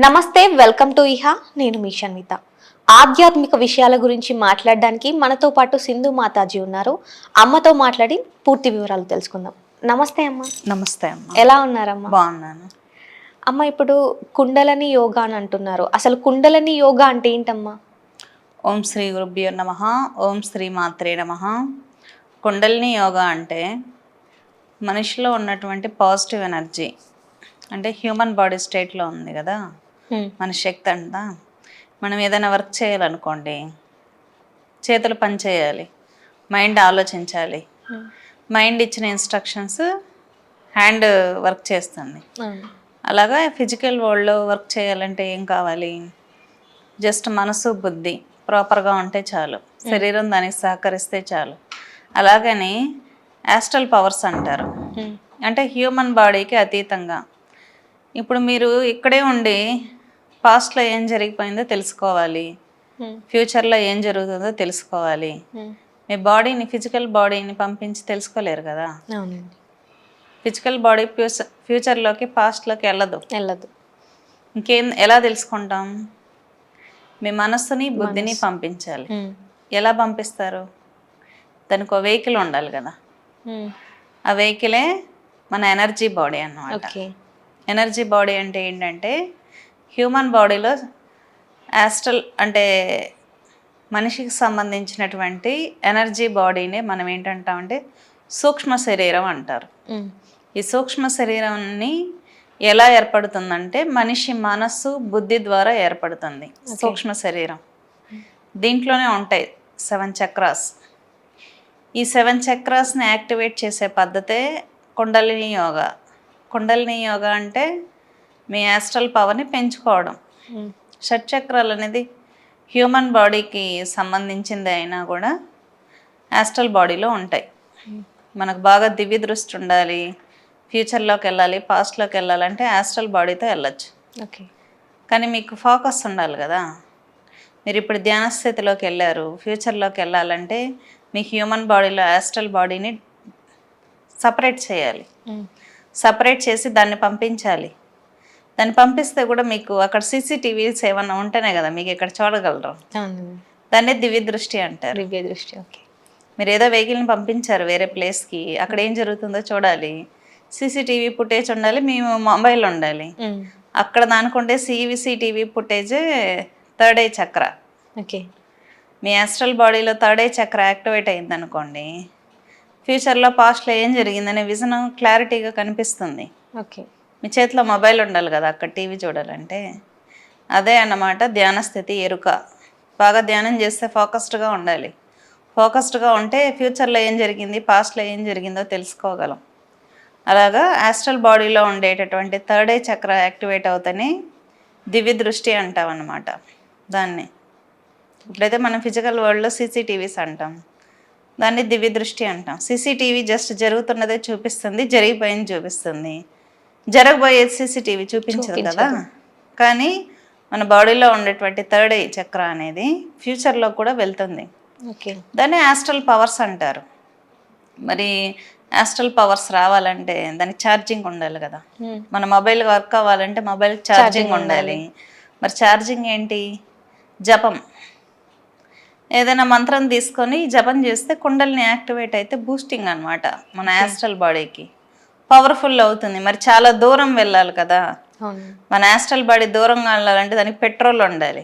నమస్తే, welcome to ఇహా. నేను మీ షన్విత. ఆధ్యాత్మిక విషయాల గురించి మాట్లాడడానికి మనతో పాటు సింధు మాతాజీ ఉన్నారు. అమ్మతో మాట్లాడి పూర్తి వివరాలు తెలుసుకుందాం. నమస్తే అమ్మ. నమస్తే అమ్మ. ఎలా ఉన్నారమ్మా? బాగున్నాను అమ్మ, ఇప్పుడు కుండలని యోగా అని అంటున్నారు. అసలు కుండలని యోగా అంటే ఏంటమ్మా? ఓం శ్రీ గురుభ్యో నమః. ఓం శ్రీ మాత్రే నమః. కుండలిని యోగా అంటే మనిషిలో ఉన్నటువంటి పాజిటివ్ ఎనర్జీ, అంటే హ్యూమన్ బాడీ స్టేట్లో ఉంది కదా మన శక్తి అంతా. మనం ఏదైనా వర్క్ చేయాలనుకోండి, చేతులు పని చేయాలి, మైండ్ ఆలోచించాలి, మైండ్ ఇచ్చిన ఇన్స్ట్రక్షన్స్ హ్యాండ్ వర్క్ చేస్తుంది. అలాగా ఫిజికల్ వరల్డ్లో వర్క్ చేయాలంటే ఏం కావాలి? జస్ట్ మనసు బుద్ధి ప్రాపర్గా ఉంటే చాలు, శరీరం దానికి సహకరిస్తే చాలు. అలాగని యాస్ట్రల్ పవర్స్ అంటారు, అంటే హ్యూమన్ బాడీకి అతీతంగా. ఇప్పుడు మీరు ఇక్కడే ఉండి పాస్ట్లో ఏం జరిగిపోయిందో తెలుసుకోవాలి, ఫ్యూచర్లో ఏం జరుగుతుందో తెలుసుకోవాలి. మీ బాడీని, ఫిజికల్ బాడీని పంపించి తెలుసుకోలేరు కదా. ఫిజికల్ బాడీ ఫ్యూచర్లోకి పాస్ట్లోకి వెళ్ళదు. ఇంకేం ఎలా తెలుసుకుంటాం? మీ మనస్సుని బుద్ధిని పంపించాలి. ఎలా పంపిస్తారు? దానికి ఒక వెహికల్ ఉండాలి కదా. ఆ వెహికలే మన ఎనర్జీ బాడీ అన్నమాట. ఎనర్జీ బాడీ అంటే ఏంటంటే హ్యూమన్ బాడీలో యాస్ట్రల్ అంటే మనిషికి సంబంధించినటువంటి ఎనర్జీ బాడీనే మనం ఏంటంటామంటే సూక్ష్మ శరీరం అంటారు. ఈ సూక్ష్మ శరీరాన్ని ఎలా ఏర్పడుతుందంటే మనిషి మనస్సు బుద్ధి ద్వారా ఏర్పడుతుంది సూక్ష్మ శరీరం. దీంట్లోనే ఉంటాయి 7 చక్రాస్. ఈ 7 చక్రాస్ని యాక్టివేట్ చేసే పద్ధతే కుండలిని యోగా. కుండలిని యోగా అంటే మీ యాస్ట్రల్ పవర్ని పెంచుకోవడం. షట్చక్రాలు అనేది హ్యూమన్ బాడీకి సంబంధించింది అయినా కూడా యాస్ట్రల్ బాడీలో ఉంటాయి. మనకు బాగా దివ్య దృష్టి ఉండాలి, ఫ్యూచర్లోకి వెళ్ళాలి, పాస్ట్లోకి వెళ్ళాలంటే యాస్ట్రల్ బాడీతో వెళ్ళచ్చు. కానీ మీకు ఫోకస్ ఉండాలి కదా. మీరు ఇప్పుడు ధ్యాన స్థితిలోకి వెళ్ళారు, ఫ్యూచర్లోకి వెళ్ళాలంటే మీ హ్యూమన్ బాడీలో యాస్ట్రల్ బాడీని సపరేట్ చేయాలి. సపరేట్ చేసి దాన్ని పంపించాలి. దాన్ని పంపిస్తే కూడా మీకు అక్కడ సీసీటీవీస్ ఏమన్నా ఉంటేనే కదా మీకు ఇక్కడ చూడగలరు. దాన్ని దివ్య దృష్టి అంటారు. దివ్య దృష్టి. ఓకే. మీరు ఏదో వెహికల్ని పంపించారు వేరే ప్లేస్కి, అక్కడ ఏం జరుగుతుందో చూడాలి. సీసీటీవీ ఫుటేజ్ ఉండాలి, మీ మొబైల్ ఉండాలి. అక్కడ దానికుండే సీసీటీవీ ఫుటేజ్ థర్డ్ ఐ చక్ర. ఓకే. మీ యాస్ట్రల్ బాడీలో థర్డ్ ఐ చక్ర యాక్టివేట్ అయింది అనుకోండి, ఫ్యూచర్లో పాస్ట్లో ఏం జరిగిందనే విజన్ క్లారిటీగా కనిపిస్తుంది. ఓకే. మీ చేతిలో మొబైల్ ఉండాలి కదా అక్కడ టీవీ చూడాలంటే. అదే అన్నమాట ధ్యాన స్థితి, ఎరుక. బాగా ధ్యానం చేస్తే ఫోకస్డ్గా ఉండాలి. ఫోకస్డ్గా ఉంటే ఫ్యూచర్లో ఏం జరిగింది, పాస్ట్లో ఏం జరిగిందో తెలుసుకోగలం. అలాగా యాస్ట్రల్ బాడీలో ఉండేటటువంటి థర్డ్ ఐ చక్ర యాక్టివేట్ అవుతేనే దివ్య దృష్టి అంటాం అన్నమాట దాన్ని. ఇప్పుడైతే మనం ఫిజికల్ వరల్డ్లో సీసీటీవీస్ అంటాం, దాన్ని దివ్య దృష్టి అంటాం. సీసీటీవీ జస్ట్ జరుగుతున్నదే చూపిస్తుంది, జరిగిపోయింది చూపిస్తుంది, జరగబోయే సీసీటీవీ చూపించదు కదా. కానీ మన బాడీలో ఉండేటువంటి థర్డ్ ఐ చక్ర అనేది ఫ్యూచర్లో కూడా వెళ్తుంది. దాన్ని యాస్ట్రల్ పవర్స్ అంటారు. మరి యాస్ట్రల్ పవర్స్ రావాలంటే దానికి ఛార్జింగ్ ఉండాలి కదా. మన మొబైల్ వర్క్ అవ్వాలంటే మొబైల్కి ఛార్జింగ్ ఉండాలి. మరి ఛార్జింగ్ ఏంటి? జపం. ఏదైనా మంత్రం తీసుకొని జపం చేస్తే కుండలిని యాక్టివేట్ అయితే బూస్టింగ్ అనమాట మన యాస్ట్రల్ బాడీకి, పవర్ఫుల్ అవుతుంది. మరి చాలా దూరం వెళ్ళాలి కదా మన యాస్ట్రల్ బాడీ. దూరంగా వెళ్ళాలంటే దానికి పెట్రోల్ ఉండాలి.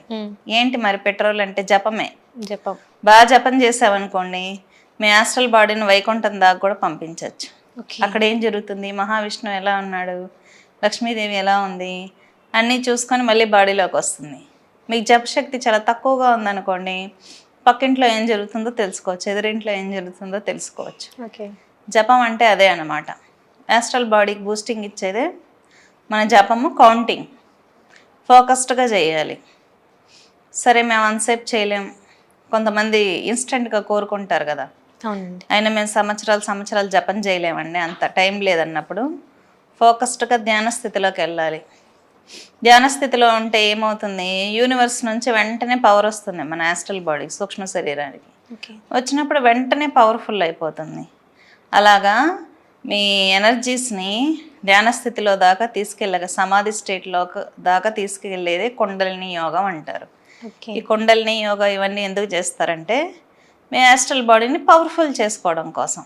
ఏంటి మరి పెట్రోల్ అంటే? జపమే. జపం. బాగా జపం చేసావనుకోండి, మీ యాస్ట్రల్ బాడీని వైకుంఠం దాకా కూడా పంపించవచ్చు. అక్కడ ఏం జరుగుతుంది? మహావిష్ణువు ఎలా ఉన్నాడు, లక్ష్మీదేవి ఎలా ఉంది, అన్నీ చూసుకొని మళ్ళీ బాడీలోకి వస్తుంది. మీకు జపశక్తి చాలా తక్కువగా ఉందనుకోండి, పక్కింట్లో ఏం జరుగుతుందో తెలుసుకోవచ్చు, ఎదురింట్లో ఏం జరుగుతుందో తెలుసుకోవచ్చు. జపం అంటే అదే అన్నమాట. యాస్ట్రల్ బాడీకి బూస్టింగ్ ఇచ్చేదే మన జపము. కౌంటింగ్ ఫోకస్డ్గా చేయాలి. సరే మేము అన్సేపు చేయలేం, కొంతమంది ఇన్స్టెంట్గా కోరుకుంటారు కదా. అయినా మేము సంవత్సరాలు జపం చేయలేమండి, అంత టైం లేదన్నప్పుడు ఫోకస్డ్గా ధ్యాన స్థితిలోకి వెళ్ళాలి. ధ్యాన స్థితిలో ఉంటే ఏమవుతుంది? యూనివర్స్ నుంచి వెంటనే పవర్ వస్తుంది మన యాస్ట్రల్ బాడీ, సూక్ష్మ శరీరానికి. వచ్చినప్పుడు వెంటనే పవర్ఫుల్ అయిపోతుంది. అలాగా మీ ఎనర్జీస్ని ధ్యాన స్థితిలో దాకా సమాధి స్టేట్లో దాకా తీసుకెళ్ళేదే కుండలిని యోగం అంటారు. ఓకే. ఈ కుండలిని యోగా ఇవన్నీ ఎందుకు చేస్తారంటే మీ యాస్ట్రల్ బాడీని పవర్ఫుల్ చేసుకోవడం కోసం.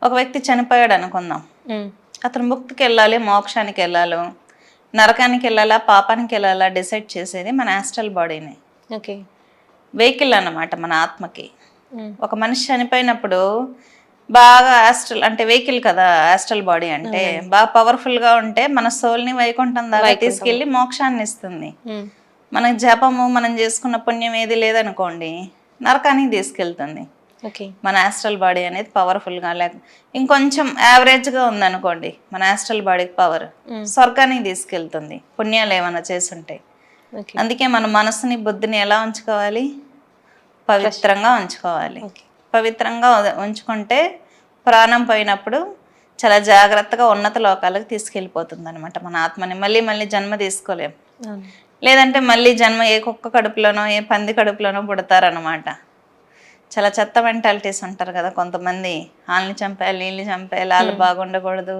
ఒక వ్యక్తి చనిపోయాడు అనుకుందాం, అతను ముక్తికి వెళ్ళాలి, మోక్షానికి వెళ్ళాలి, నరకానికి వెళ్ళాలా, పాపానికి వెళ్ళాలా డిసైడ్ చేసేది మన యాస్ట్రల్ బాడీని. ఓకే. వెహికల్ అన్నమాట మన ఆత్మకి. ఒక మనిషి చనిపోయినప్పుడు బాగా యాస్ట్రల్ అంటే వెహికల్ కదా, యాస్ట్రల్ బాడీ అంటే బాగా పవర్ఫుల్గా ఉంటే మన సోల్ని వైకుంఠం దాకా తీసుకెళ్ళి మోక్షాన్ని ఇస్తుంది. మన జపము మనం చేసుకున్న పుణ్యం ఏది లేదనుకోండి నరకానికి తీసుకెళ్తుంది. మన యాస్ట్రల్ బాడీ అనేది పవర్ఫుల్గా లేక ఇంకొంచెం యావరేజ్గా ఉందనుకోండి మన యాస్ట్రల్ బాడీకి పవర్ స్వర్గానికి తీసుకెళ్తుంది పుణ్యాలు ఏమైనా చేసుంటే. అందుకే మన మనసుని బుద్ధిని ఎలా ఉంచుకోవాలి? పవిత్రంగా ఉంచుకోవాలి. పవిత్రంగా ఉంచుకుంటే ప్రాణం పోయినప్పుడు చాలా జాగ్రత్తగా ఉన్నత లోకాలకు తీసుకెళ్ళిపోతుంది అనమాట మన ఆత్మని. మళ్ళీ మళ్ళీ జన్మ తీసుకోలేం. లేదంటే మళ్ళీ జన్మ ఏ కుక్క కడుపులోనో ఏ పంది కడుపులోనో పుడతారనమాట. చాలా చెత్త మెంటాలిటీస్ ఉంటారు కదా కొంతమంది, వాళ్ళని చంపేయాలి, వీళ్ళని చంపేయాలి, వాళ్ళు బాగుండకూడదు,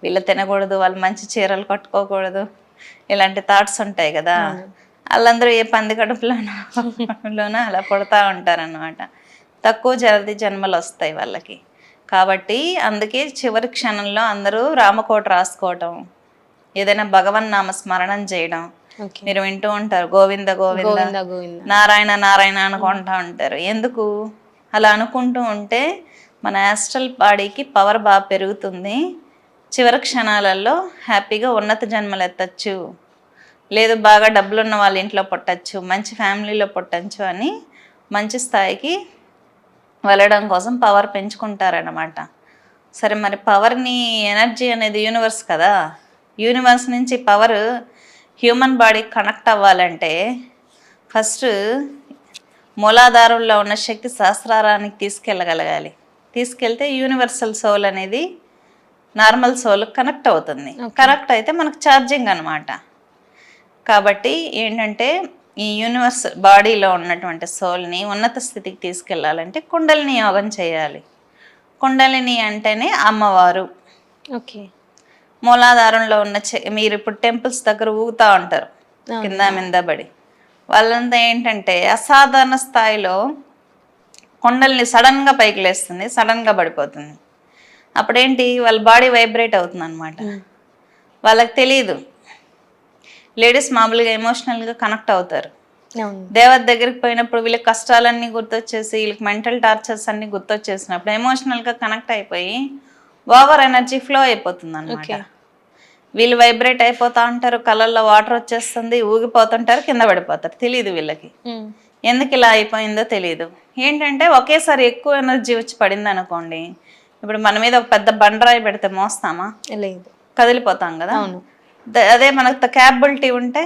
వీళ్ళు తినకూడదు, వాళ్ళు మంచి చీరలు కట్టుకోకూడదు, ఇలాంటి థాట్స్ ఉంటాయి కదా. వాళ్ళందరూ ఏ పంది కడుపులోనో అలా పుడతా ఉంటారనమాట. తక్కువ జన్మలు వస్తాయి వాళ్ళకి. కాబట్టి అందుకే చివరి క్షణంలో అందరూ రామకోట రాసుకోవటం, ఏదైనా భగవన్ నామ స్మరణం చేయడం. మీరు వింటూ ఉంటారు గోవింద గోవింద నారాయణ నారాయణ అనుకుంటూ ఉంటారు. ఎందుకు అలా అనుకుంటూ ఉంటే మన యాస్ట్రల్ బాడీకి పవర్ బాగా పెరుగుతుంది. చివరి క్షణాలలో హ్యాపీగా ఉన్నత జన్మలు ఎత్తచ్చు, లేదు బాగా డబ్బులున్న వాళ్ళ ఇంట్లో పుట్టచ్చు, మంచి ఫ్యామిలీలో పుట్టచ్చు అని మంచి స్థాయికి వెళ్ళడం కోసం పవర్ పెంచుకుంటారనమాట. సరే, మరి పవర్ని ఎనర్జీ అనేది యూనివర్స్ కదా, యూనివర్స్ నుంచి పవర్ హ్యూమన్ బాడీకి కనెక్ట్ అవ్వాలంటే ఫస్ట్ మూలాధారంలో ఉన్న శక్తి సహస్రారానికి తీసుకెళ్ళగలగాలి. తీసుకెళ్తే యూనివర్సల్ సోల్ అనేది నార్మల్ సోల్ కనెక్ట్ అవుతుంది. కనెక్ట్ అయితే మనకు ఛార్జింగ్ అనమాట. కాబట్టి ఏంటంటే ఈ యూనివర్స్ బాడీలో ఉన్నటువంటి సోల్ని ఉన్నత స్థితికి తీసుకెళ్ళాలంటే కుండలిని యోగం చేయాలి. కుండలిని అంటేనే అమ్మవారు. ఓకే. మూలాధారంలో ఉన్న మీరు ఇప్పుడు టెంపుల్స్ దగ్గర ఊగుతూ ఉంటారు కింద మిందబడి, వాళ్ళంతా ఏంటంటే అసాధారణ స్థాయిలో కుండలిని సడన్గా పైకి లేస్తుంది, సడన్గా పడిపోతుంది. అప్పుడేంటి వాళ్ళ బాడీ వైబ్రేట్ అవుతుంది అనమాట. వాళ్ళకి తెలియదు. లేడీస్ మామూలుగా ఎమోషనల్గా కనెక్ట్ అవుతారు. దేవత దగ్గరికి పోయినప్పుడు వీళ్ళకి కష్టాలన్నీ గుర్తొచ్చేసి వీళ్ళకి మెంటల్ టార్చర్స్ అన్నీ గుర్తొచ్చేసినప్పుడు ఎమోషనల్గా కనెక్ట్ అయిపోయి ఓవర్ ఎనర్జీ ఫ్లో అయిపోతుంది అనమాట. వీళ్ళు వైబ్రేట్ అయిపోతూ ఉంటారు, కళ్ళల్లో వాటర్ వచ్చేస్తుంది, ఊగిపోతుంటారు, కింద పడిపోతారు. తెలియదు వీళ్ళకి ఎందుకు ఇలా అయిపోయిందో తెలియదు. ఏంటంటే ఒకేసారి ఎక్కువ ఎనర్జీ వచ్చి పడింది అనుకోండి, ఇప్పుడు మన మీద ఒక పెద్ద బండరాయి పెడితే మోస్తామా? లేదు, కదిలిపోతాం కదా. అదే మనకు క్యాపబిలిటీ ఉంటే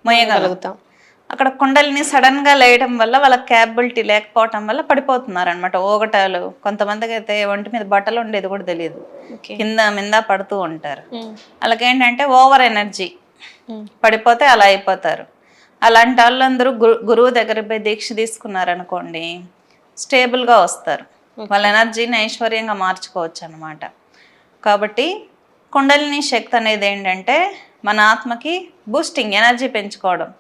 మోయగలుగుతాం. అక్కడ కుండలిని సడన్గా లేయడం వల్ల వాళ్ళకి క్యాపబిలిటీ లేకపోవటం వల్ల పడిపోతున్నారు అనమాట. ఓగటాలు, కొంతమందికి అయితే ఒంటి మీద బట్టలు ఉండేది కూడా తెలియదు, కింద మింద పడుతూ ఉంటారు. వాళ్ళకి ఏంటంటే ఓవర్ ఎనర్జీ పడిపోతే అలా అయిపోతారు. అలాంటి వాళ్ళందరూ గురువు దగ్గర పోయి దీక్ష తీసుకున్నారనుకోండి స్టేబుల్గా వస్తారు. వాళ్ళ ఎనర్జీని ఐశ్వర్యంగా మార్చుకోవచ్చు అనమాట. కాబట్టి కుండలిని శక్తి అనేది ఏంటంటే మన ఆత్మకి బూస్టింగ్, ఎనర్జీ పెంచుకోవడం.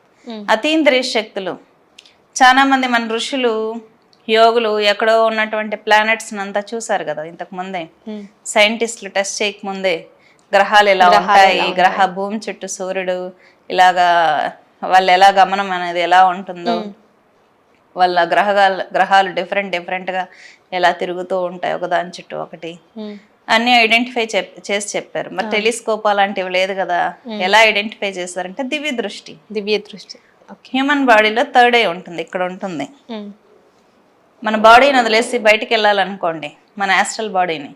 అతీంద్రియ శక్తులు చాలామంది మన ఋషులు యోగులు ఎక్కడో ఉన్నటువంటి ప్లానెట్స్ అంతా చూసారు కదా ఇంతకు ముందే. సైంటిస్టులు టెస్ట్ చేయకముందే గ్రహాలు ఎలా ఉంటాయి, భూమి చుట్టూ సూర్యుడు ఇలాగా వాళ్ళు ఎలా గమనం అనేది ఎలా ఉంటుందో, వాళ్ళ గ్రహాలు డిఫరెంట్గా ఎలా తిరుగుతూ ఉంటాయి ఒకదాని చుట్టూ ఒకటి, అన్నీ ఐడెంటిఫై చేసి చెప్పారు. మరి టెలిస్కోప్ అలాంటివి లేదు కదా, ఎలా ఐడెంటిఫై చేశారంటే దివ్య దృష్టి. హ్యూమన్ బాడీలో థర్డ్ ఐ ఉంటుంది, ఇక్కడ ఉంటుంది. మన బాడీని వదిలేసి బయటికి వెళ్ళాలనుకోండి, మన యాస్ట్రల్ బాడీని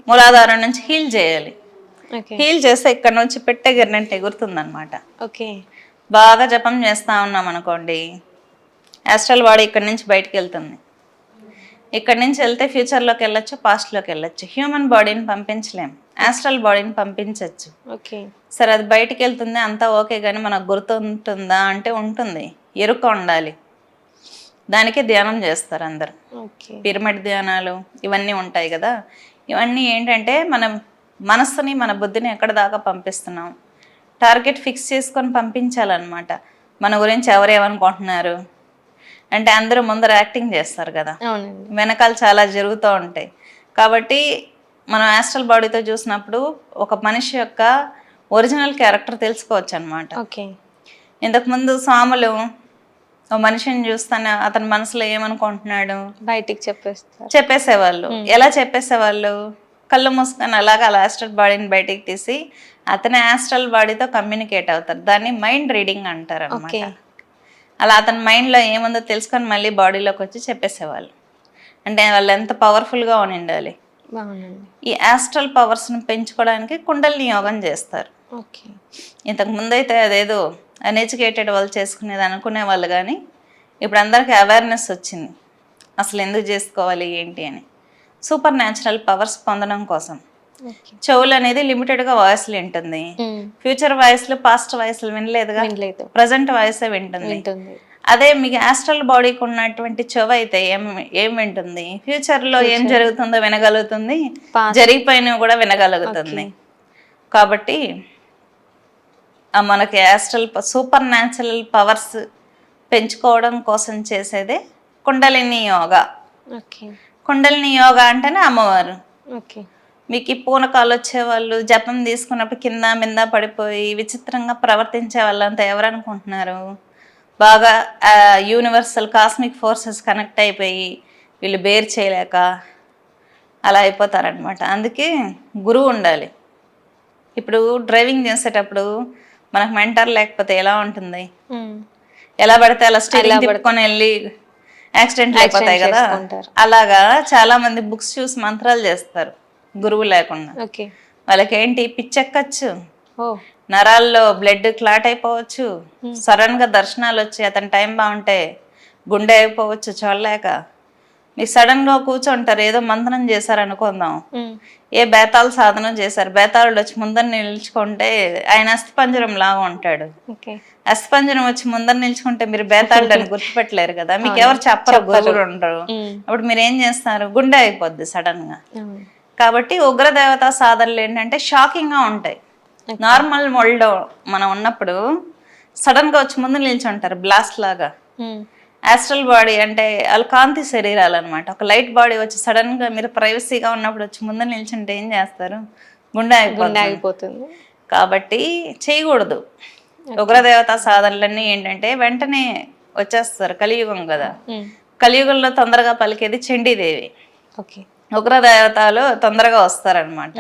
మూలాధారం నుంచి హీల్ చేయాలి. హీల్ చేస్తే ఇక్కడ నుంచి పెట్టే గిరినంటే ఎగురుతుంది అనమాట. బాగా జపం చేస్తా ఉన్నాం అనుకోండి, యాస్ట్రల్ బాడీ ఇక్కడ నుంచి బయటికి వెళ్తుంది. ఇక్కడ నుంచి వెళ్తే ఫ్యూచర్లోకి వెళ్ళొచ్చు, పాస్ట్లోకి వెళ్ళొచ్చు. హ్యూమన్ బాడీని పంపించలేం, యాస్ట్రల్ బాడీని పంపించవచ్చు. సరే, అది బయటికి వెళ్తుంది అంతా ఓకే, కానీ మనకు గుర్తుంటుందా అంటే ఉంటుంది, ఎరుక ఉండాలి. దానికే ధ్యానం చేస్తారు అందరు. ఓకే. పిరమిడ్ ధ్యానాలు ఇవన్నీ ఉంటాయి కదా. ఇవన్నీ ఏంటంటే మనం మనస్సుని మన బుద్ధిని ఎక్కడ దాకా పంపిస్తున్నాం, టార్గెట్ ఫిక్స్ చేసుకొని పంపించాలన్నమాట. మన గురించి ఎవరేమనుకుంటున్నారు అంటే అందరూ ముందర యాక్టింగ్ చేస్తారు కదా, అవునండి. వెనకాల చాలా జరుగుతూ ఉంటాయి. కాబట్టి మనం యాస్ట్రల్ బాడీతో చూసినప్పుడు ఒక మనిషి యొక్క ఒరిజినల్ క్యారెక్టర్ తెలుసుకోవచ్చు అనమాట. ఓకే. ఇంతకుముందు స్వాములు ఓ మనిషిని చూస్తానే అతని మనసులో ఏమనుకుంటున్నాడు బయటికి చెప్పేసేవాళ్ళు. ఎలా చెప్పేసేవాళ్ళు? కళ్ళు మూసుకొని అలాగా అలా యాస్ట్రల్ బాడీని బయటికి తీసి అతని యాస్ట్రల్ బాడీతో కమ్యూనికేట్ అవుతారు. దాన్ని మైండ్ రీడింగ్ అంటారు అనమాట. ఓకే. అలా అతని మైండ్లో ఏముందో తెలుసుకొని మళ్ళీ బాడీలోకి వచ్చి చెప్పేసేవాళ్ళు. అంటే వాళ్ళు ఎంత పవర్ఫుల్గా ఉండాలి. బాగుందండి. ఈ యాస్ట్రల్ పవర్స్ని పెంచుకోవడానికి కుండలిని యోగం చేస్తారు. ఓకే. ఇంతకు ముందైతే అదేదో అన్ఎడ్యుకేటెడ్ వాళ్ళు చేసుకునేది అనుకునే వాళ్ళు, కానీ ఇప్పుడు అందరికీ అవేర్నెస్ వచ్చింది అసలు ఎందుకు చేసుకోవాలి ఏంటి అని. సూపర్ న్యాచురల్ పవర్స్ పొందడం కోసం ఓకే. చెవులు అనేది లిమిటెడ్గా వాయిస్లు వింటుంది. ఫ్యూచర్ వాయిస్లు పాస్ట్ వాయిస్లు వినలేదుగా, ప్రజెంట్ వాయిసే వింటుంది. అదే మీకు యాస్ట్రల్ బాడీకి ఉన్నటువంటి చెవు అయితే ఏం వింటుంది? ఫ్యూచర్లో ఏం జరుగుతుందో వినగలుగుతుంది, జరిగిపోయినవి కూడా వినగలుగుతుంది. కాబట్టి మనకి యాస్ట్రల్ సూపర్ న్యాచురల్ పవర్స్ పెంచుకోవడం కోసం చేసేదే కుండలిని యోగా. కుండలిని యోగా అంటేనే అమ్మవారు. మీకు ఈ పూనకాలు వచ్చేవాళ్ళు జపం తీసుకున్నప్పుడు కింద మింద పడిపోయి విచిత్రంగా ప్రవర్తించే వాళ్ళంతా ఎవరనుకుంటున్నారు? బాగా యూనివర్సల్ కాస్మిక్ ఫోర్సెస్ కనెక్ట్ అయిపోయి వీళ్ళు బేర్ చేయలేక అలా అయిపోతారనమాట. అందుకే గురువు ఉండాలి. ఇప్పుడు డ్రైవింగ్ చేసేటప్పుడు మనకు మెంటర్ లేకపోతే ఎలా ఉంటుంది? ఎలా పడితే అలా స్టీరింగ్ తిప్పుకొని వెళ్ళి యాక్సిడెంట్లు అయిపోతాయి కదా. అలాగా చాలా మంది బుక్స్ చూసి మంత్రాలు చేస్తారు గురువు లేకుండా. వాళ్ళకి ఏంటి పిచ్చెక్కచ్చు, నరాల్లో బ్లడ్ క్లాట్ అయిపోవచ్చు, సడన్ గా దర్శనాలు వచ్చి అతని టైం బాగుంటే గుండె అయిపోవచ్చు చూడలేక. మీకు సడన్ గా కూర్చుంటారు, ఏదో మంత్రం చేశారు అనుకుందాం, ఏ బేతాళ సాధన చేశారు, బేతాళుడు వచ్చి ముందర నిల్చుకుంటే ఆయన అస్థిపంజరం లాగా ఉంటాడు. అస్థిపంజరం వచ్చి ముందర నిల్చుకుంటే మీరు బేతాళుడు అని గుర్తుపెట్టలేరు కదా, మీకు ఎవరు చెప్పరు, గురువులు ఉండరు. అప్పుడు మీరు ఏం చేస్తారు? గుండె అయిపోద్ది సడన్ గా. కాబట్టి ఉగ్రదేవత సాధనలు ఏంటంటే షాకింగ్ గా ఉంటాయి. నార్మల్ మొల్డ్ మనం ఉన్నప్పుడు సడన్ గా వచ్చి ముందు నిల్చుంటారు బ్లాస్ట్ లాగా. యాస్ట్రల్ బాడీ అంటే వాళ్ళు కాంతి శరీరాలు అనమాట. ఒక లైట్ బాడీ వచ్చి సడన్ గా మీరు ప్రైవసీగా ఉన్నప్పుడు వచ్చి ముందు నిల్చుంటే ఏం చేస్తారు? గుండె అయిపోతుంది. కాబట్టి చేయకూడదు. ఉగ్రదేవత సాధనలన్నీ ఏంటంటే వెంటనే వచ్చేస్తారు. కలియుగం కదా, కలియుగంలో తొందరగా పలికేది చండీదేవి. ఉగ్రదేవతలు తొందరగా వస్తారనమాట.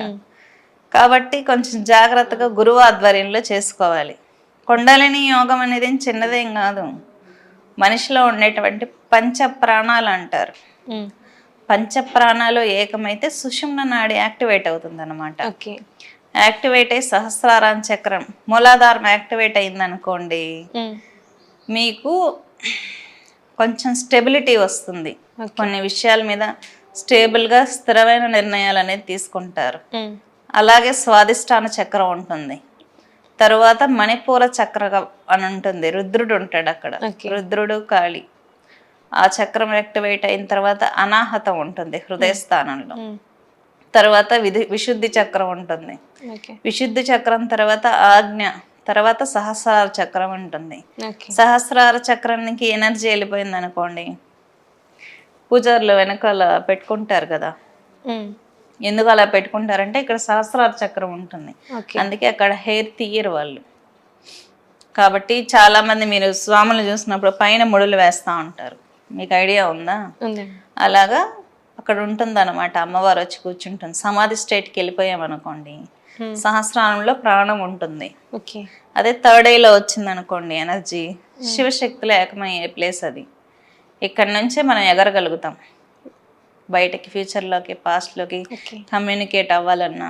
కాబట్టి కొంచెం జాగ్రత్తగా గురువు ఆధ్వర్యంలో చేసుకోవాలి. కుండలిని యోగం అనేది చిన్నదేం కాదు. మనిషిలో ఉండేటువంటి పంచ ప్రాణాలు అంటారు. పంచ ప్రాణాలు ఏకమైతే సుషుమ్న నాడి యాక్టివేట్ అవుతుంది అనమాట. యాక్టివేట్ అయ్యి సహస్రారం చక్రం మూలాధారం యాక్టివేట్ అయింది అనుకోండి, మీకు కొంచెం స్టెబిలిటీ వస్తుంది. కొన్ని విషయాల మీద స్టేబుల్గా స్థిరమైన నిర్ణయాలు అనేది తీసుకుంటారు. అలాగే స్వాదిష్టాన చక్రం ఉంటుంది. తరువాత మణిపూర చక్రం అని ఉంటుంది, రుద్రుడు ఉంటాడు అక్కడ, రుద్రుడు కాళి. ఆ చక్రం యాక్టివేట్ అయిన తర్వాత అనాహతం ఉంటుంది హృదయ స్థానంలో. తర్వాత విశుద్ధి చక్రం ఉంటుంది. విశుద్ధి చక్రం తర్వాత ఆజ్ఞ, తర్వాత సహస్రార చక్రం ఉంటుంది. సహస్రార చక్రానికి ఎనర్జీ వెళ్ళిపోయింది అనుకోండి, పూజారులు వెనకాల పెట్టుకుంటారు కదా. ఎందుకు అలా పెట్టుకుంటారంటే ఇక్కడ సహస్రార చక్రం ఉంటుంది, అందుకే అక్కడ హెయిర్ తీయరు వాళ్ళు. కాబట్టి చాలా మంది మీరు స్వాములు చూసినప్పుడు పైన ముడులు వేస్తూ ఉంటారు, మీకు ఐడియా ఉందా? అలాగా అక్కడ ఉంటుంది అనమాట. అమ్మవారు వచ్చి కూర్చుంటుంది. సమాధి స్టేట్కి వెళ్ళిపోయామనుకోండి, సహస్రారంలో ప్రాణం ఉంటుంది. అదే థర్డ్ ఐలో వచ్చింది అనుకోండి ఎనర్జీ, శివశక్తులు ఏకమయ్యే ప్లేస్ అది. ఇక్కడ నుంచే మనం ఎగరగలుగుతాం బయటకి, ఫ్యూచర్లోకి, పాస్ట్లోకి కమ్యూనికేట్ అవ్వాలన్నా.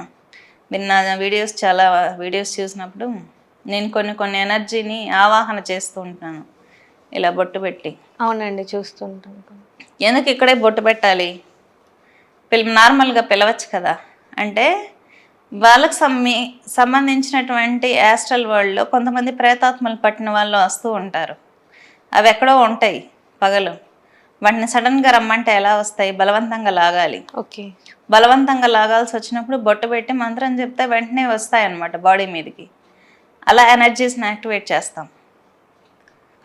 నిన్న వీడియోస్ చాలా వీడియోస్ చూసినప్పుడు నేను కొన్ని ఎనర్జీని ఆవాహన చేస్తూ ఉంటాను ఇలా బొట్టు పెట్టి. అవునండి, చూస్తుంటాను. ఎందుకు ఇక్కడే బొట్టు పెట్టాలి? నార్మల్గా పిలవచ్చు కదా. అంటే వాళ్ళకి సంబంధించినటువంటి యాస్ట్రల్ వరల్డ్లో కొంతమంది ప్రేతాత్మలు పట్టిన వాళ్ళు వస్తూ ఉంటారు. అవి ఎక్కడో ఉంటాయి పగలు. వాటిని సడన్గా రమ్మంటే ఎలా వస్తాయి? బలవంతంగా లాగాలి. ఓకే. బలవంతంగా లాగాల్సి వచ్చినప్పుడు బొట్టు పెట్టి మంత్రం చెప్తే వెంటనే వస్తాయన్నమాట బాడీ మీదకి. అలా ఎనర్జీస్ని యాక్టివేట్ చేస్తాం.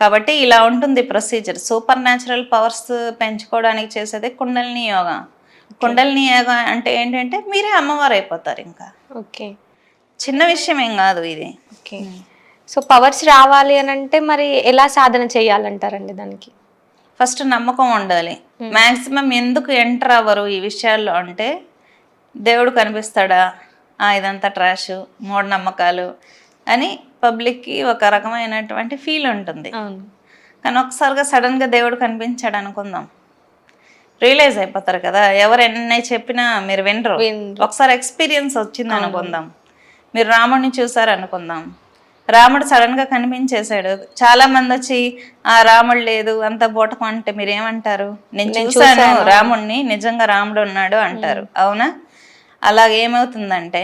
కాబట్టి ఇలా ఉంటుంది ప్రొసీజర్. సూపర్ న్యాచురల్ పవర్స్ పెంచుకోవడానికి చేసేది కుండలిని యోగా. కుండలిని యోగా అంటే ఏంటంటే మీరే అమ్మవారు అయిపోతారు ఇంకా. ఓకే. చిన్న విషయం ఏం కాదు ఇది. ఓకే. సో పవర్స్ రావాలి అని అంటే మరి ఎలా సాధన చేయాలంటారండి దానికి? ఫస్ట్ నమ్మకం ఉండాలి. మ్యాక్సిమం ఎందుకు ఎంటర్ అవ్వరు ఈ విషయాల్లో అంటే, దేవుడు కనిపిస్తాడా, ఇదంతా ట్రాష్, మూఢనమ్మకాలు అని పబ్లిక్కి ఒక రకమైనటువంటి ఫీల్ ఉంటుంది. కానీ ఒకసారిగా సడన్గా దేవుడు కనిపించాడు అనుకుందాం, రియలైజ్ అయిపోతారు కదా. ఎవరు ఎన్ని చెప్పినా మీరు వినరు. ఒకసారి ఎక్స్పీరియన్స్ వచ్చింది అనుకుందాం. మీరు రాముడిని చూసారు అనుకుందాం, రాముడు సడన్గా కనిపించేశాడు. చాలా మంది వచ్చి రాముడు లేదు అంత బూటకం అంటే మీరు ఏమంటారు? నేను చూశాను రాముడిని, నిజంగా రాముడు ఉన్నాడు అంటారు. అవునా? అలాగేమవుతుందంటే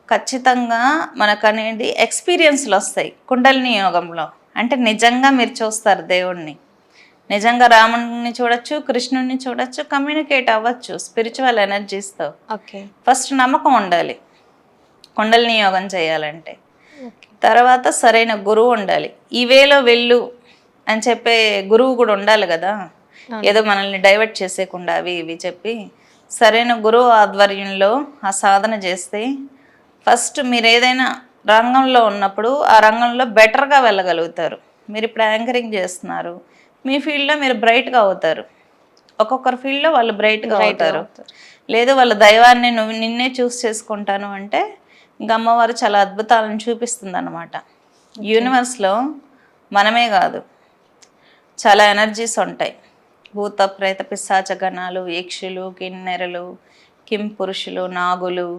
ఖచ్చితంగా మనకు అనేది ఎక్స్పీరియన్స్లు వస్తాయి కుండలిని యోగంలో. అంటే నిజంగా మీరు చూస్తారు దేవుణ్ణి, నిజంగా రాముడిని చూడొచ్చు, కృష్ణుడిని చూడొచ్చు, కమ్యూనికేట్ అవ్వచ్చు స్పిరిచువల్ ఎనర్జీస్తో. ఫస్ట్ నమ్మకం ఉండాలి కుండలిని యోగం చేయాలంటే. తర్వాత సరైన గురువు ఉండాలి. ఈ వేలో వెళ్ళు అని చెప్పే గురువు కూడా ఉండాలి కదా, ఏదో మనల్ని డైవర్ట్ చేసేయకుండా అవి ఇవి చెప్పి. సరైన గురువు ఆధ్వర్యంలో ఆ సాధన చేస్తే ఫస్ట్ మీరు ఏదైనా రంగంలో ఉన్నప్పుడు ఆ రంగంలో బెటర్గా వెళ్ళగలుగుతారు. మీరు ఇప్పుడు యాంకరింగ్ చేస్తున్నారు, మీ ఫీల్డ్లో మీరు బ్రైట్గా అవుతారు. ఒక్కొక్కరి ఫీల్డ్లో వాళ్ళు బ్రైట్గా అవుతారు. లేదు వాళ్ళ దైవాన్ని నిన్నే చూస్ చేసుకుంటాను అంటే ఇంకా అమ్మవారు చాలా అద్భుతాలను చూపిస్తుంది అన్నమాట. యూనివర్స్లో మనమే కాదు చాలా ఎనర్జీస్ ఉంటాయి. భూత ప్రేత పిశాచ గణాలు, యక్షులు, కిన్నెరలు, కిం పురుషులు, నాగులు,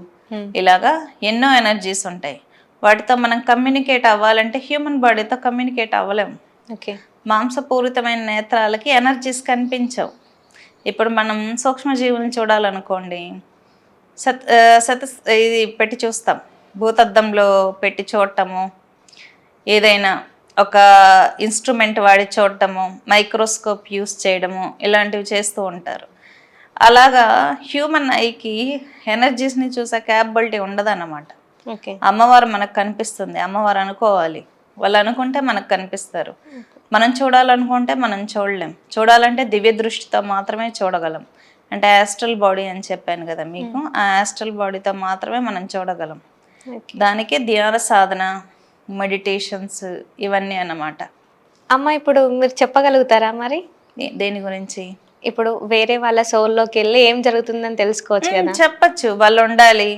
ఇలాగా ఎన్నో ఎనర్జీస్ ఉంటాయి. వాటితో మనం కమ్యూనికేట్ అవ్వాలంటే హ్యూమన్ బాడీతో కమ్యూనికేట్ అవ్వలేము. మాంసపూరితమైన నేత్రాలకి ఎనర్జీస్ కనిపించవు. ఇప్పుడు మనం సూక్ష్మజీవులను చూడాలనుకోండి, ఇది పెట్టి చూస్తాం, భూతద్దంలో పెట్టి చూడటము, ఏదైనా ఒక ఇన్స్ట్రుమెంట్ వాడి చూడటము, మైక్రోస్కోప్ యూస్ చేయడము, ఇలాంటివి చేస్తూ ఉంటారు. అలాగా హ్యూమన్ ఐకి ఎనర్జీస్ని చూసే క్యాపబిలిటీ ఉండదన్నమాట. అమ్మవారు మనకు కనిపిస్తుంది, అమ్మవారు అనుకోవాలి, వాళ్ళు అనుకుంటే మనకు కనిపిస్తారు. మనం చూడాలనుకుంటే మనం చూడలేం. చూడాలంటే దివ్య దృష్టితో మాత్రమే చూడగలం. అంటే యాస్ట్రల్ బాడీ అని చెప్పాను కదా మీకు, ఆ యాస్ట్రల్ బాడీతో మాత్రమే మనం చూడగలం. దానికి ధ్యాన సాధన, మెడిటేషన్స్ ఇవన్నీ అన్నమాట. అమ్మ ఇప్పుడు మీరు చెప్పగలుగుతారా మరి దేని గురించి? ఇప్పుడు వేరే వాళ్ళ సోల్లోకి వెళ్ళి ఏం జరుగుతుందని తెలుసుకోవచ్చు కదా. చెప్పచ్చు, వాళ్ళు ఉండాలి,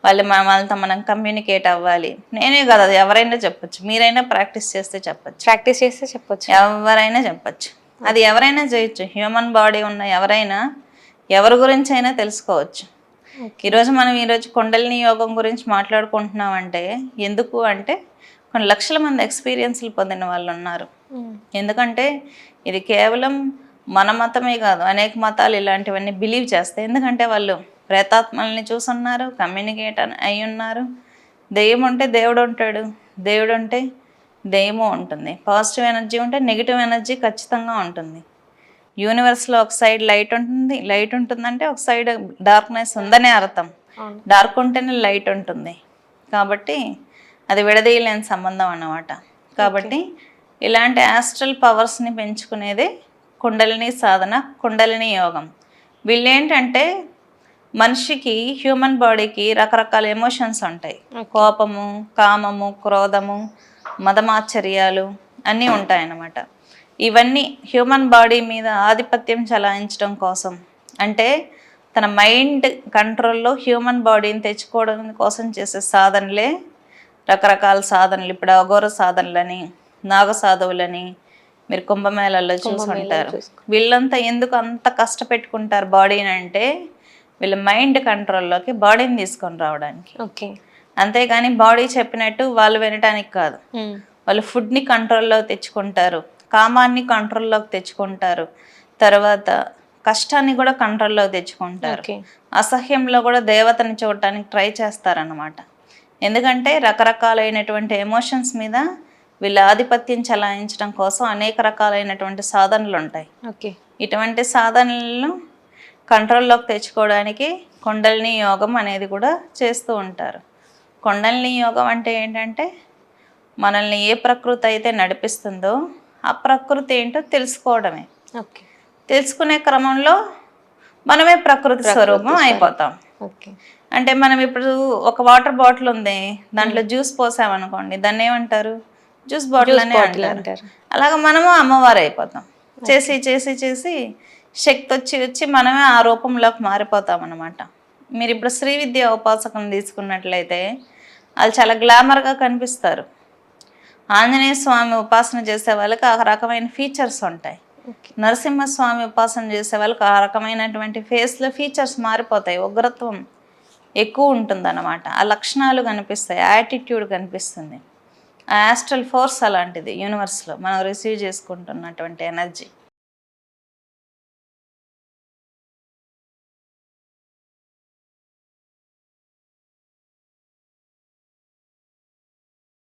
వాళ్ళు వాళ్ళతో మనం కమ్యూనికేట్ అవ్వాలి. నేనే కదా, అది ఎవరైనా చెప్పచ్చు. మీరైనా ప్రాక్టీస్ చేస్తే చెప్పచ్చు, ఎవరైనా చెప్పచ్చు. అది ఎవరైనా చేయొచ్చు. హ్యూమన్ బాడీ ఉన్న ఎవరైనా ఎవరి గురించి అయినా తెలుసుకోవచ్చు. ఈరోజు మనం కుండలిని యోగం గురించి మాట్లాడుకుంటున్నామంటే ఎందుకు అంటే కొన్ని లక్షల మంది ఎక్స్పీరియన్స్లు పొందిన వాళ్ళు ఉన్నారు. ఎందుకంటే ఇది కేవలం మన మతమే కాదు, అనేక మతాలు ఇలాంటివన్నీ బిలీవ్ చేస్తాయి. ఎందుకంటే వాళ్ళు ప్రేతాత్మల్ని చూసున్నారు, కమ్యూనికేట్ అయి ఉన్నారు. దెయ్యం ఉంటే దేవుడు ఉంటాడు, దేవుడు ఉంటే దెయ్యము ఉంటుంది. పాజిటివ్ ఎనర్జీ ఉంటే నెగిటివ్ ఎనర్జీ ఖచ్చితంగా ఉంటుంది. యూనివర్స్లో ఒక సైడ్ లైట్ ఉంటుంది, లైట్ ఉంటుందంటే ఒక సైడ్ డార్క్నెస్ ఉందనే అర్థం. డార్క్ ఉంటేనే లైట్ ఉంటుంది. కాబట్టి అది విడదీయలేని సంబంధం అన్నమాట. కాబట్టి ఇలాంటి యాస్ట్రల్ పవర్స్ని పెంచుకునేదే కుండలిని సాధన, కుండలిని యోగం. వీళ్ళేంటంటే మనిషికి, హ్యూమన్ బాడీకి రకరకాల ఎమోషన్స్ ఉంటాయి. కోపము, కామము, క్రోధము, మదమాశ్చర్యాలు అన్నీ ఉంటాయన్నమాట. ఇవన్నీ హ్యూమన్ బాడీ మీద ఆధిపత్యం చలాయించడం కోసం, అంటే తన మైండ్ కంట్రోల్లో హ్యూమన్ బాడీని తెచ్చుకోవడం కోసం చేసే సాధనలే రకరకాల సాధనలు. ఇప్పుడు అఘోర సాధనలని, నాగ సాధువులని మీరు కుంభమేళల్లో చూసుంటారు. వీళ్ళంతా ఎందుకు అంత కష్టపెట్టుకుంటారు బాడీని అంటే వీళ్ళ మైండ్ కంట్రోల్లోకి బాడీని తీసుకొని రావడానికి. అంతేగాని బాడీ చెప్పినట్టు వాళ్ళు వినటానికి కాదు. వాళ్ళు ఫుడ్ని కంట్రోల్లో తెచ్చుకుంటారు, కామాన్ని కంట్రోల్లోకి తెచ్చుకుంటారు, తర్వాత కష్టాన్ని కూడా కంట్రోల్లోకి తెచ్చుకుంటారు. అసహ్యంలో కూడా దేవతని చూడటానికి ట్రై చేస్తారన్నమాట. ఎందుకంటే రకరకాలైనటువంటి ఎమోషన్స్ మీద వీళ్ళ ఆధిపత్యం చెలాయించడం కోసం అనేక రకాలైనటువంటి సాధనలు ఉంటాయి. ఓకే. ఇటువంటి సాధనలను కంట్రోల్లోకి తెచ్చుకోవడానికి కుండలిని యోగం అనేది కూడా చేస్తూ ఉంటారు. కుండలిని యోగం అంటే ఏంటంటే మనల్ని ఏ ప్రకృతి అయితే నడిపిస్తుందో ఆ ప్రకృతి ఏంటో తెలుసుకోవడమే. ఓకే. తెలుసుకునే క్రమంలో మనమే ప్రకృతి స్వరూపం అయిపోతాం. ఓకే. అంటే మనం ఇప్పుడు ఒక వాటర్ బాటిల్ ఉంది, దాంట్లో జ్యూస్ పోసామనుకోండి, దాన్ని ఏమంటారు? జ్యూస్ బాటిల్ అనే అంటారు. అలాగా మనము అమ్మవారు అయిపోతాం. చేసి చేసి చేసి శక్తి వచ్చి మనమే ఆ రూపంలోకి మారిపోతాం అన్నమాట. మీరు ఇప్పుడు శ్రీ విద్య ఉపాసకం తీసుకున్నట్లయితే వాళ్ళు చాలా గ్లామర్గా కనిపిస్తారు. ఆంజనేయ స్వామి ఉపాసన చేసే వాళ్ళకి ఆ రకమైన ఫీచర్స్ ఉంటాయి. నరసింహస్వామి ఉపాసన చేసే వాళ్ళకి ఆ రకమైనటువంటి ఫేస్లో ఫీచర్స్ మారిపోతాయి. ఉగ్రత్వం ఎక్కువ ఉంటుందన్నమాట. ఆ లక్షణాలు కనిపిస్తాయి, యాటిట్యూడ్ కనిపిస్తుంది. ఆ యాస్ట్రల్ ఫోర్స్ అలాంటిది యూనివర్స్లో మనం రిసీవ్ చేసుకుంటున్నటువంటి ఎనర్జీ.